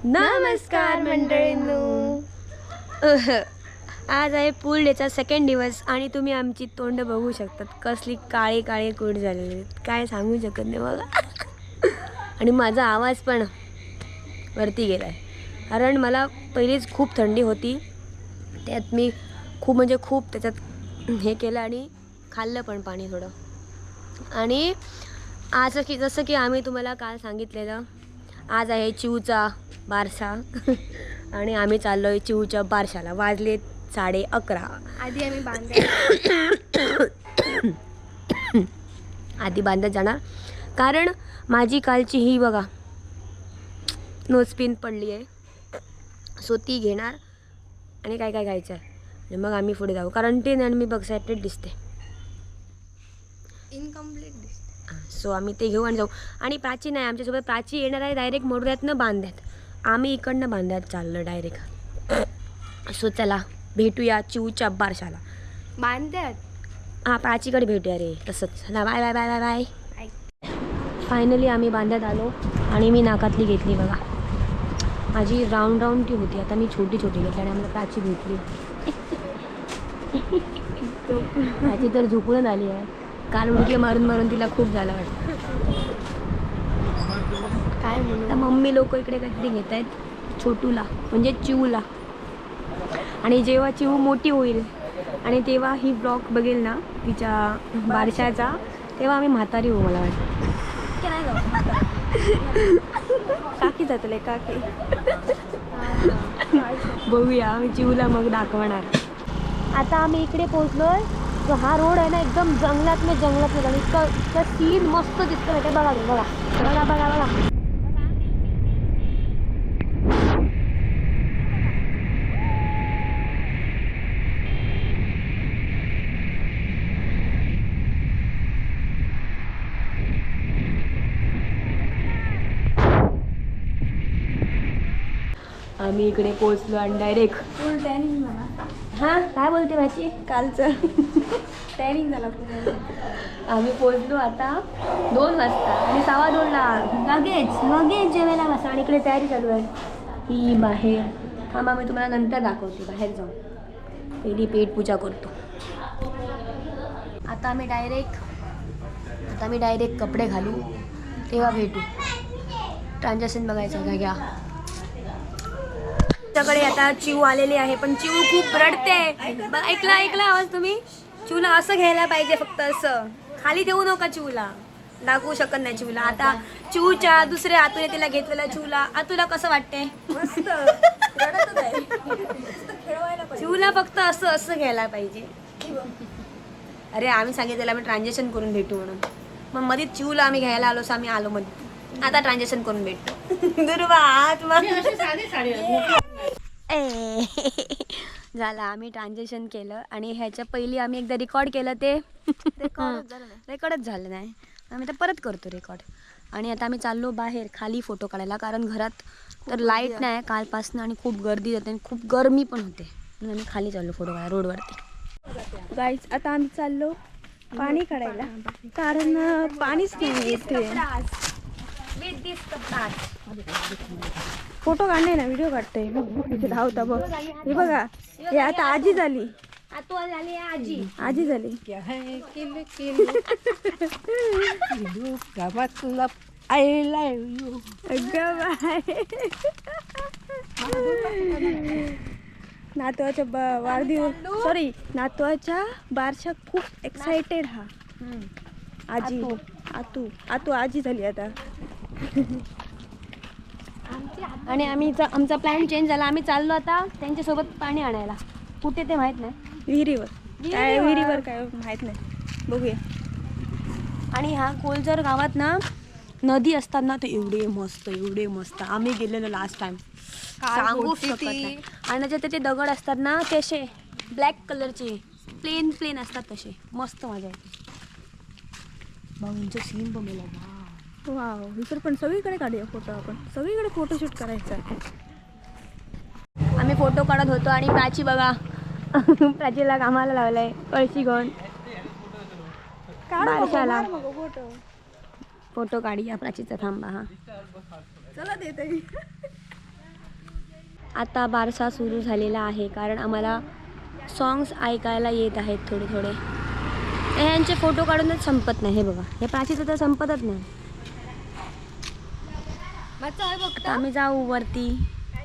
नमस्कार मंडळींनो. आज आहे पूल डेचा सेकंड दिवस आणि तुम्ही आमची तोंड बघू शकतात, कसली काळी काळी कूड झालेली आहेत, काय सांगू शकत नाही बघा. आणि माझा आवाज पण वरती गेला आहे कारण मला पहिलीच खूप थंडी होती, त्यात मी खूप त्याच्यात हे केलं आणि खाल्लं पण पाणी थोडं. आणि आज जसं की आम्ही तुम्हाला काल सांगितलेलं, आज आहे चिऊचा बारसा आणि आम्ही चाललो आहे चिऊच्या बारशाला. वाजले 11:30. आधी आम्ही आधी बांधत जाणार कारण माझी कालची ही बघा नोजपिन पडली आहे, सो ती घेणार आणि काय काय खायचं आहे आणि मग आम्ही पुढे जाऊ कारण ते आणि मी बघ सेपरेट दिसते, इनकम्प्लीट दिसते. सो आम्ही ते घेऊ आणि जाऊ. आणि प्राची नाही, आमच्यासोबत प्राची येणार आहे डायरेक्ट मोडव्यातनं बांध्यात, आम्ही इकडनं बांध्यात चाललो डायरेक्ट. सो चला भेटूया चिऊच्या बारशाला. बांधतात हां प्राचीकडे भेटूया रे, तसंच. चला bye bye bye bye bye. Finally आम्ही बांध्यात आलो आणि मी नाकातली घेतली बघा, माझी राऊंड ती होती, आता मी छोटी घेतली आणि आम्हाला प्राची भेटली. प्राची तर झोपून आली आहे, काल उडकी मारून तिला खूप झालं वाटतं. काय म्हणू, मम्मी लोक इकडे काहीतरी घेत आहेत छोटूला म्हणजे चिऊला. आणि जेव्हा चिऊ मोठी होईल आणि तेव्हा ही ब्लॉग बघेल ना तिच्या बारशाचा, तेव्हा आम्ही म्हातारी होऊ मला वाटतं. काकी जातले काकी. बघूया आम्ही चिऊला मग दाखवणार. आता आम्ही इकडे पोहोचलोय, तो हा रोड आहे ना एकदम जंगलात झाला, इतकं सीन मस्त दिसतं ना ते. बघा बघा बघा बघा बघा. आम्ही इकडे पोहोचलो आणि डायरेक्ट फुल टॅनिंग झाला. हां काय बोलते माझी कालचं टॅनिंग झाला. आम्ही पोहोचलो आता 2 वाजता आणि 2:15 लगेच जेवायला बसा. आणि इकडे तयारी चालू आहे ही बाहेर. थांबा मी तुम्हाला नंतर दाखवते, बाहेर जाऊन पहिली पेट पूजा करतो. आता आम्ही डायरेक्ट कपडे घालू तेव्हा भेटू. ट्रान्झॅक्शन बघायचं का घ्या. त्याच्याकडे आता चिऊ आलेली आहे, पण चिऊ खूप रडते. ऐकला आवाज तुम्ही? चिऊला असं घ्यायला पाहिजे, फक्त असं खाली ठेवू नका. चिऊला दाखवू शकत नाही चिऊला. आता चिऊच्या दुसऱ्या आतूने तिला घेतलेला चिऊला. आतूला कसं वाटते? मस्त चिऊला फक्त असं घ्यायला पाहिजे. अरे आम्ही सांगितलेलं आम्ही ट्रान्झॅक्शन करून भेटू म्हणून, मग मध्ये चिऊला आम्ही घ्यायला आलो, आम्ही आलो मध्ये. आता ट्रान्झॅक्शन करून भेटतो. दुर्वा आत्मा झालं. आम्ही ट्रान्झॅक्शन केलं आणि ह्याच्या पहिली आम्ही एकदा रेकॉर्ड केलं, ते रेकॉर्डच झालं नाही. आम्ही तर परत करतो रेकॉर्ड. आणि आता आम्ही चाललो बाहेर खाली फोटो काढायला कारण घरात तर लाईट नाही कालपासून आणि खूप गर्दी जाते आणि खूप गरमी पण होते, म्हणून आम्ही खाली चाललो फोटो काढायला रोडवरती. गाईज आता आम्ही चाललो पाणी काढायला कारण पाणीच नाही इथे. फोटो काढणे ना, व्हिडिओ काढते. धावता बघ, हे बघा, हे आता आजी झाली. आजी झाली. नातवाच्या नातवाच्या बारशा खूप एक्साइटेड. हा आजी आतू आजी झाली आता. आणि आमचा प्लॅन चेंज झाला. आम्ही चाललो आता त्यांच्यासोबत पाणी आणायला. कुठे ते माहित नाही, विहिरीवर काय माहित नाही, बघूया. आणि हा कोलजर गावात ना नदी असतात ना, ते एवढे मस्त आम्ही गेलेलो लास्ट टाइम, सांगू शकत नाही. आणि त्याच्यात ते दगड असतात ना, ते असे ब्लॅक कलरचे प्लेन असतात, तसे मस्त मजा येते. भाऊंचं सीन पण मला वाव. इकडे पण सगळीकडे काढूया फोटो, आपण सगळीकडे फोटोशूट करायचा. आम्ही फोटो काढत होतो आणि प्राची बघा प्राचीला कामाला लावलंय कळशी घेऊन बारशाला. फोटो काढूया प्राचीचा. थांबा हा, चला देते. आता बारसा सुरू झालेला आहे, कारण आम्हाला सॉंग्स ऐकायला येत आहेत थोडे थोडे. यांचे फोटो काढूनच संपत नाही. हे बघा, हे प्राचीचं तर संपतच नाही. आता आम्ही जाऊ वरती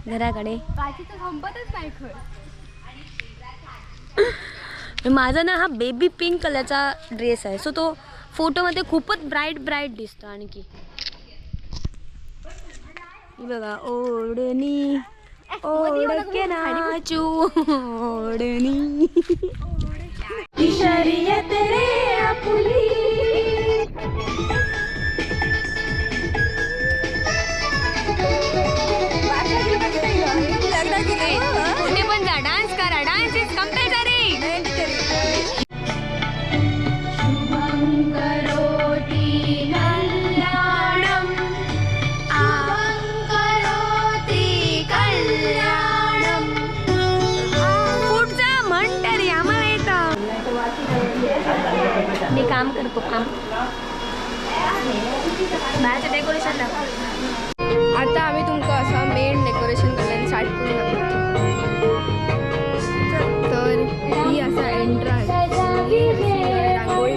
घराकडे. माझा ना हा बेबी पिंक कलरचा ड्रेस आहे, सो तो फोटोमध्ये खूपच ब्राईट दिसतो. आणखी बघा, ओढणी ओढके नाचू ओढणी शर्यत रे आपुली. कुठे पण जा, डान्स करा. Dance is compulsory. मी काम करतो, काम बाहेरचं डेकोरेशन दाखव. आता आम्ही तुमका असं मेन डेकोरेशन करायला स्टार्ट करून दाखवतो. तर ही असा एंट्रन्स रांगोळी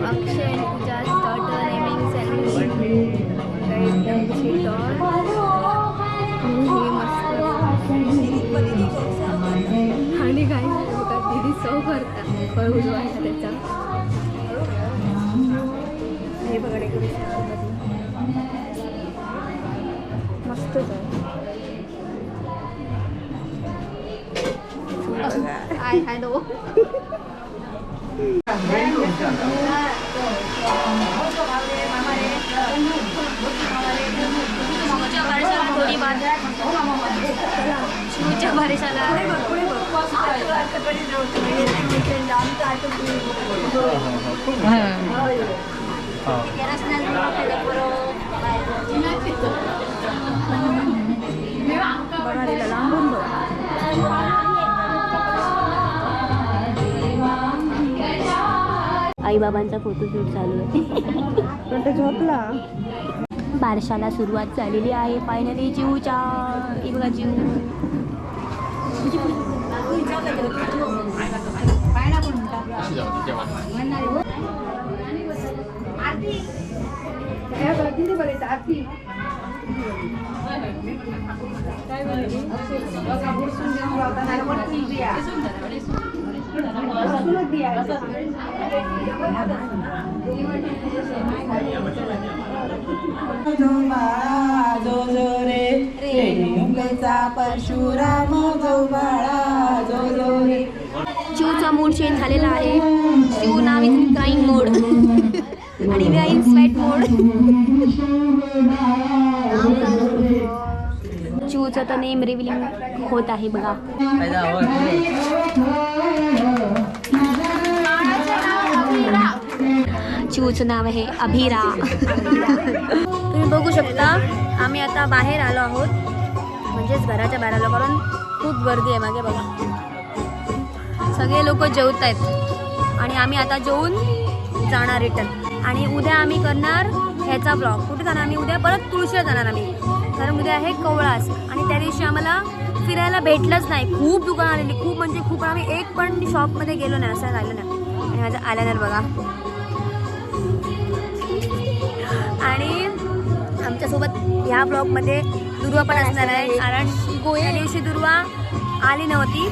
अक्षय पूजा स्टार्टर नेमिंग सेरेमनी आणि काही दीदी सव करतात उजवायचा त्याचा. हे बघा डेकोरेशन मस्तच आहे. हॅलो शिवच्या भरशाला आई बाबांचा फोटोशूट चालू आहे. झोपला. बारशाला सुरुवात झालेली आहे फायनली. चिवच्या बघा, चिव परशुराम जो बाळा जो जो रे. चिवचा मूड चेंज झालेला आहे. चिव नाव इन क्राईंग मोड आणि वी आर इन स्वेट मोड. चिवचं तर नेम रिव्हिलिंग होत आहे बघा. चिवचं नाव आहे अभिरा. तुम्ही बघू शकता आम्ही आता बाहेर आलो आहोत, म्हणजेच घराच्या बाहेर आलो, कारण खूप गर्दी आहे मागे बघा. सगळे लोक जेवत आहेत आणि आम्ही आता जेवून जाणार रिटर्न. आणि उद्या आम्ही करणार ह्याचा ब्लॉग. कुठे जाणार आम्ही उद्या? परत तुळशीला जाणार आम्ही, कारण उद्या आहे कवळास. आणि त्या दिवशी आम्हाला फिरायला भेटलंच नाही. खूप दुकान आलेली, खूप म्हणजे खूप. आम्ही एक पण शॉपमध्ये गेलो नाही, असं झालं नाही. आणि माझं आल्यानंतर बघा. आणि आमच्यासोबत ह्या ब्लॉगमध्ये दुर्वा पण असणार आहे, कारण त्या दिवशी दुर्वा आली नव्हती.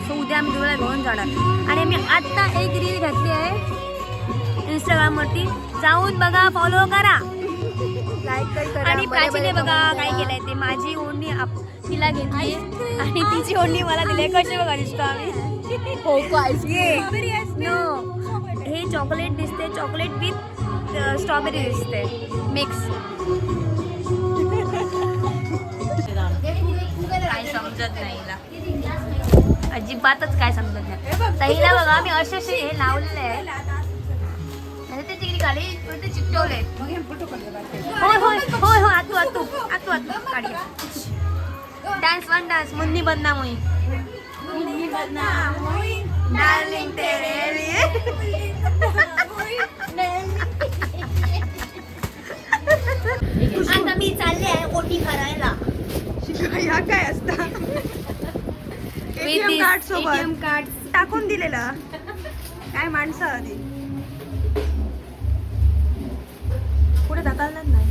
सो उद्या आम्ही दुर्वाला घेऊन जाणार. आणि मी आत्ता एक रील घातली आहे इंस्टाग्रामवरती, जाऊन बघा, फॉलो करा, लाईक करा. आणि प्राचीने बघा काय केलंय ते. माझी ओढणी तिला घेतली आणि तिची ओढणी मला दिली. कसे बघा दिसतो आम्ही. हे चॉकलेट दिसते, चॉकलेट विथ स्ट्रॉबेरी दिसते मिक्स. काय समजत नाही, अजिबातच काय समजत नाही. ताईला बघा मी असे हे लावलेले आहे, ते तिकडे गाडी चिकटवले. होय होय होय होय, आतू आतू आतू आतू काढी. डान्स वन डान्स मुन्नी बदनाम होई. डार्लिंग तेरे लिए. आता मी चालले आहे ओटी करायला. ह्या काय असता ATM कार्ड सोबत कार्ड टाकून दिलेला. काय माणसं आधी पुढे ढकलणार नाही.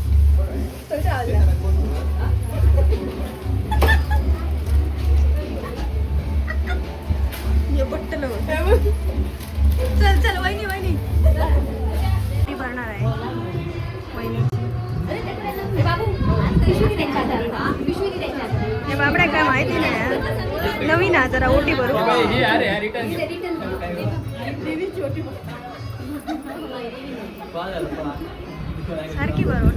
हे पट्टलं होतं. चल चल वहिनी वहिनी ती भरणार आहे वहिनीची. हे बाबड्या काय माहिती नाही नवीन आहे जरा ओटी भरू. सारखी भरू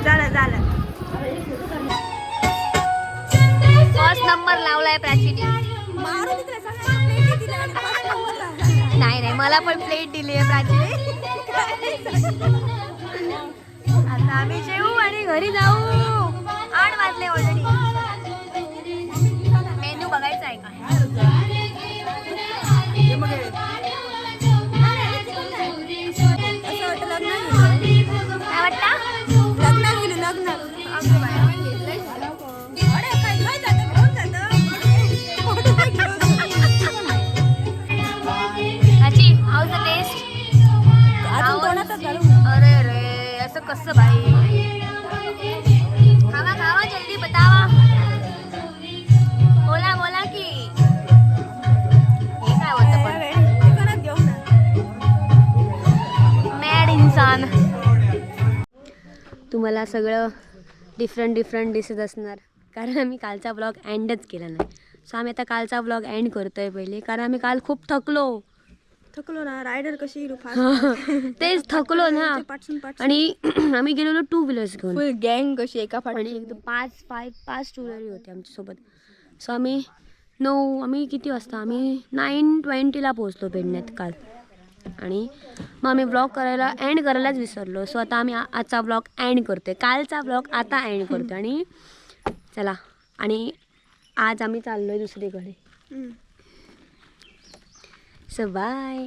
झालं झालं. फर्स्ट नंबर लावलाय प्राचीने. नाही नाही मला पण प्लेट दिली आहे प्राचीने. आता आम्ही जेवू आणि घरी जाऊ. 8 वाजले ऑलरेडी. मेनू बघायचा आहे का? काय वाटतं? आजी हाऊज द टेस्ट? अरे अरे असं कसं भाई. खावा खावा जल्दी बतावा. बोला बोला की हे काय होतं पण मॅड इंसान. तुम्हाला सगळं डिफरंट दिसत असणार कारण आम्ही कालचा ब्लॉग एंडच केला नाही. सो आम्ही आता कालचा ब्लॉग एंड करतोय पहिले कारण आम्ही काल खूप थकलो ना. रायडर कशी तेच थकलो ना. आणि आम्ही गेलेलो 2 व्हीलर्स घेऊन. फुल गँग कशी एका आणि एकदम 5 टू व्हीलर होते आमच्यासोबत. सो आम्ही किती वाजता आम्ही 9:20 पोहोचलो पेडण्यात काल. आणि मग आम्ही ब्लॉग एंड करायलाच विसरलो. सो आता आम्ही आजचा ब्लॉग एंड करतोय. कालचा ब्लॉग आता एंड करतो. आणि चला आणि आज आम्ही चाललोय दुसरीकडे. So bye.